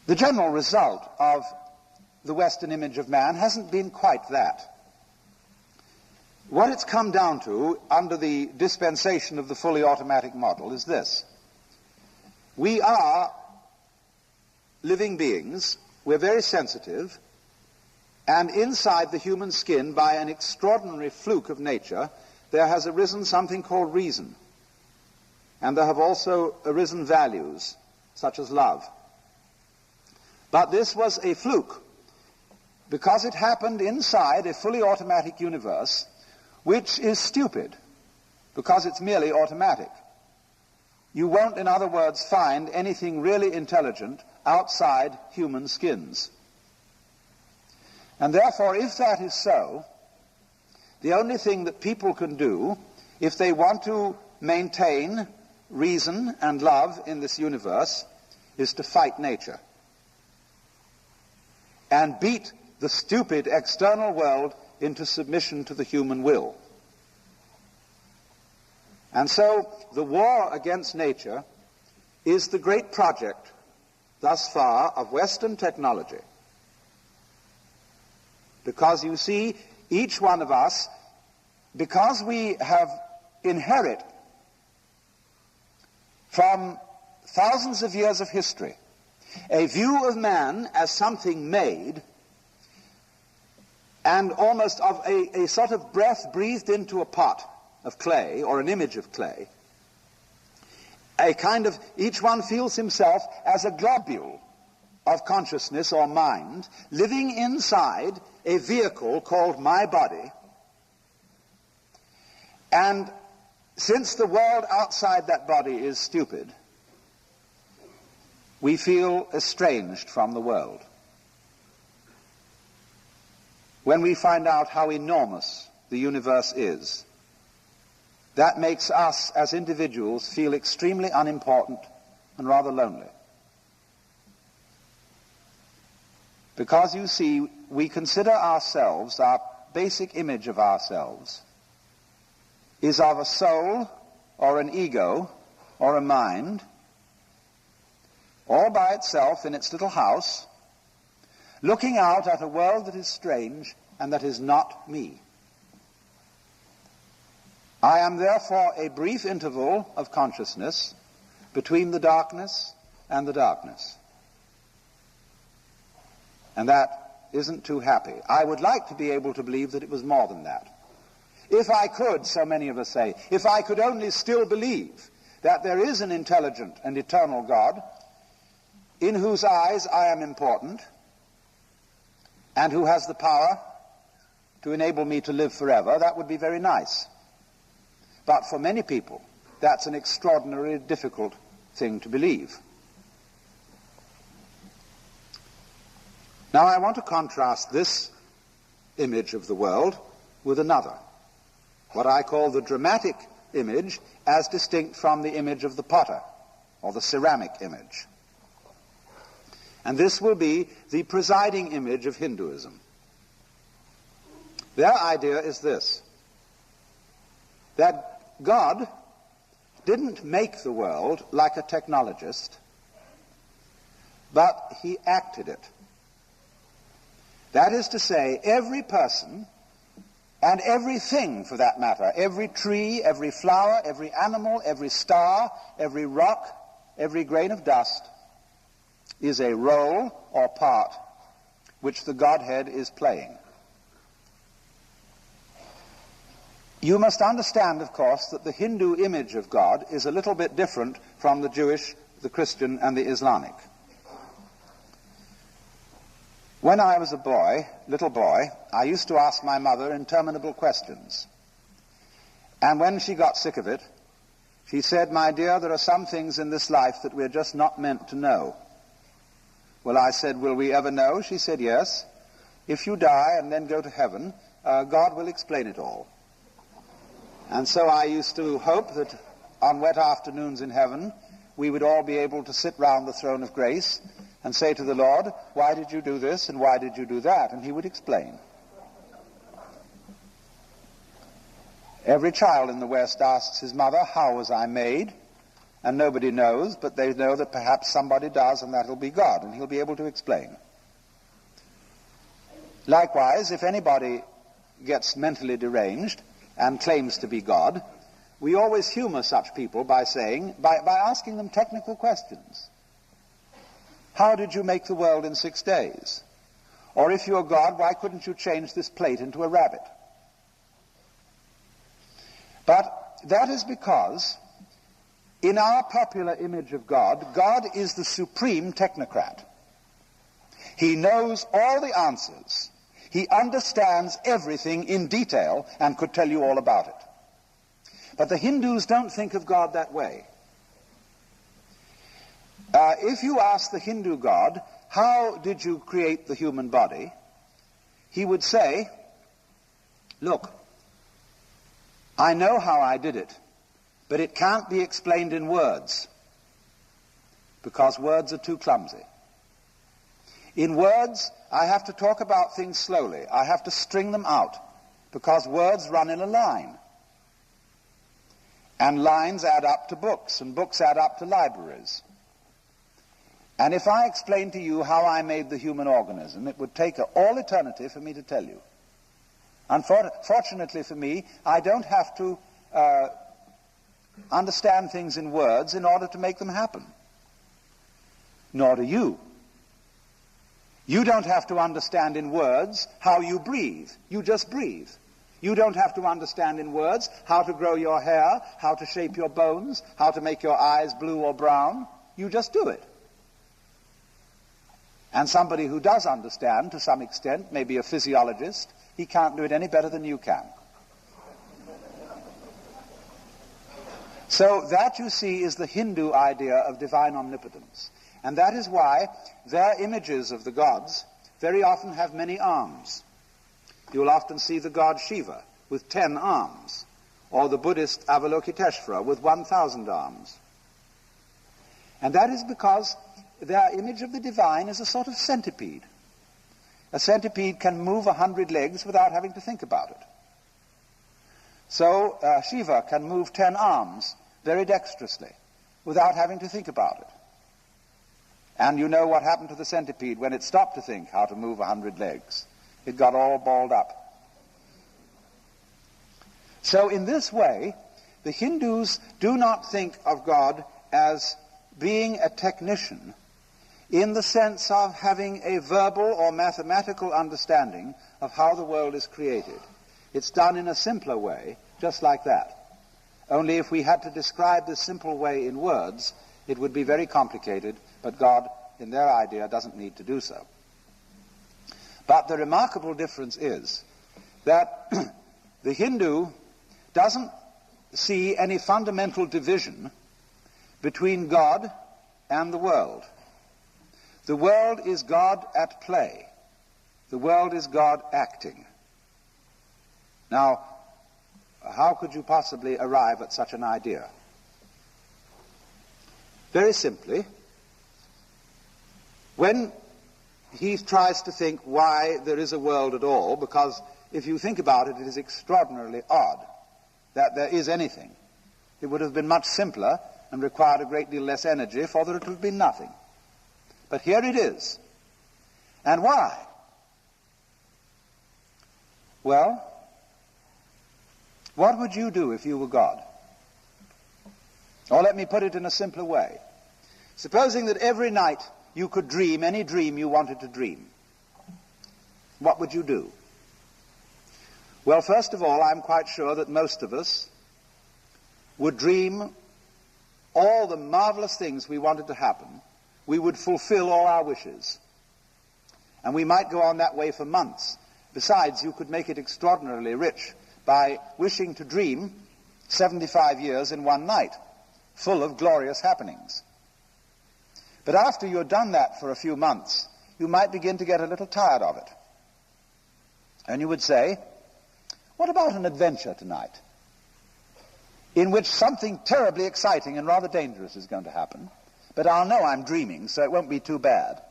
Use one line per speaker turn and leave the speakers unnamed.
The general result of the Western image of man hasn't been quite that. What it's come down to under the dispensation of the fully automatic model is this. We are living beings, we're very sensitive, and inside the human skin, by an extraordinary fluke of nature, there has arisen something called reason. And there have also arisen values, such as love. But this was a fluke, because it happened inside a fully automatic universe, which is stupid, because it's merely automatic. You won't, in other words, find anything really intelligent outside human skins. And therefore, if that is so, the only thing that people can do, if they want to maintain reason and love in this universe, is to fight nature and beat the stupid external world into submission to the human will. And so the war against nature is the great project thus far of Western technology. Because you see, each one of us, because we have inherit from thousands of years of history a view of man as something made, and almost of a sort of breath breathed into a pot of clay, or an image of clay, a kind of, each one feels himself as a globule of consciousness or mind, living inside a vehicle called my body. And since the world outside that body is stupid, we feel estranged from the world. When we find out how enormous the universe is, that makes us as individuals feel extremely unimportant and rather lonely. Because you see, we consider ourselves, our basic image of ourselves, is of a soul or an ego or a mind, all by itself in its little house, looking out at a world that is strange and that is not me. I am therefore a brief interval of consciousness between the darkness and the darkness. And that isn't too happy. I would like to be able to believe that it was more than that. If I could, so many of us say, if I could only still believe that there is an intelligent and eternal God in whose eyes I am important and who has the power to enable me to live forever, that would be very nice. But for many people, that's an extraordinarily difficult thing to believe. Now I want to contrast this image of the world with another, what I call the dramatic image as distinct from the image of the potter, or the ceramic image. And this will be the presiding image of Hinduism. Their idea is this, that God didn't make the world like a technologist, but he acted it. That is to say, every person and everything for that matter, every tree, every flower, every animal, every star, every rock, every grain of dust is a role or part which the Godhead is playing. You must understand, of course, that the Hindu image of God is a little bit different from the Jewish, the Christian, and the Islamic. When I was a little boy, I used to ask my mother interminable questions. And when she got sick of it, she said, "My dear, there are some things in this life that we're just not meant to know." Well, I said, "Will we ever know?" She said, "Yes. If you die and then go to heaven, God will explain it all." And so I used to hope that on wet afternoons in heaven, we would all be able to sit round the throne of grace and say to the Lord, "Why did you do this and why did you do that?" And he would explain. Every child in the West asks his mother, "How was I made?" and nobody knows, but they know that perhaps somebody does, and that'll be God, and he'll be able to explain. Likewise, if anybody gets mentally deranged and claims to be God, we always humor such people by asking them technical questions. How did you make the world in 6 days? Or if you're God, why couldn't you change this plate into a rabbit? But that is because in our popular image of God, God is the supreme technocrat. He knows all the answers. He understands everything in detail and could tell you all about it. But the Hindus don't think of God that way. If you ask the Hindu God, how did you create the human body? He would say, look, I know how I did it, but it can't be explained in words, because words are too clumsy. In words, I have to talk about things slowly. I have to string them out, because words run in a line. And lines add up to books, and books add up to libraries. And if I explained to you how I made the human organism, it would take all eternity for me to tell you. Unfortunately for me, I don't have to understand things in words in order to make them happen. Nor do you. You don't have to understand in words how you breathe. You just breathe. You don't have to understand in words how to grow your hair, how to shape your bones, how to make your eyes blue or brown. You just do it. And somebody who does understand to some extent, maybe a physiologist, he can't do it any better than you can. So that, you see, is the Hindu idea of divine omnipotence. And that is why their images of the gods very often have many arms. You'll often see the god Shiva with 10 arms, or the Buddhist Avalokiteshvara with 1,000 arms. And that is because their image of the divine is a sort of centipede. A centipede can move 100 legs without having to think about it. So Shiva can move 10 arms very dexterously without having to think about it. And you know what happened to the centipede when it stopped to think how to move 100 legs. It got all balled up. So in this way, the Hindus do not think of God as being a technician in the sense of having a verbal or mathematical understanding of how the world is created. It's done in a simpler way, just like that. Only if we had to describe this simple way in words, it would be very complicated, but God, in their idea, doesn't need to do so. But the remarkable difference is that the Hindu doesn't see any fundamental division between God and the world. The world is God at play. The world is God acting. Now, how could you possibly arrive at such an idea? Very simply, when he tries to think why there is a world at all, because if you think about it, it is extraordinarily odd that there is anything. It would have been much simpler and required a great deal less energy for there to have been nothing. But here it is. And why? Well, what would you do if you were God? Or let me put it in a simpler way. Supposing that every night you could dream any dream you wanted to dream, what would you do? Well, first of all, I'm quite sure that most of us would dream all the marvelous things we wanted to happen. We would fulfill all our wishes. And we might go on that way for months. Besides, you could make it extraordinarily rich by wishing to dream 75 years in one night, full of glorious happenings. But after you're done that for a few months, you might begin to get a little tired of it. And you would say, what about an adventure tonight, in which something terribly exciting and rather dangerous is going to happen, but I'll know I'm dreaming, so it won't be too bad.